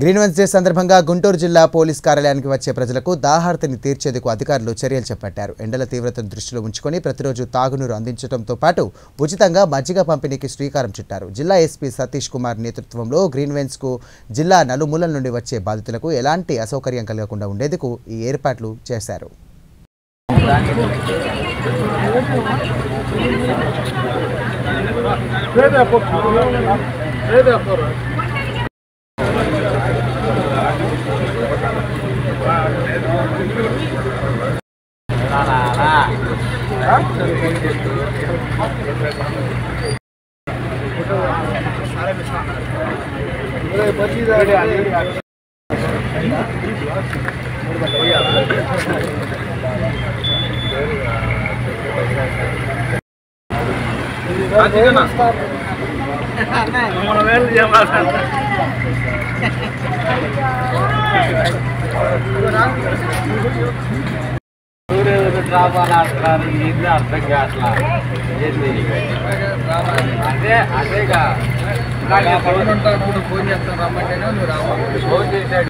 Green Wednesday సందర్భంగా గుంటూరు జిల్లా police కార్యాలయానికి వచ్చే ప్రజలకు దాహార్తిని తీర్చేందుకు అధికారులు చర్యలు చేపట్టారు. ఎండల తీవ్రతను దృష్టిలో ఉంచుకొని ప్రతిరోజు తాగునీరు అందించడంతో పాటు ఉచితంగా మజ్జిగ పంపిణీకి శ్రీకారం చుట్టారు. జిల్లా ఎస్పీ సతీష్ కుమార్ నేతృత్వంలో గ్రీన్ వెన్స్కు జిల్లా నలుమూలల నుండి వచ్చే బాధితులకు ఎలాంటి అసౌకర్యం కలగకుండా ఉండేందుకు ఈ ఏర్పాట్లు చేశారు. ఫోన్ చేస్తాను రమ్మంటేనే నువ్వు రావాలి. ఫోన్ చేశాడు.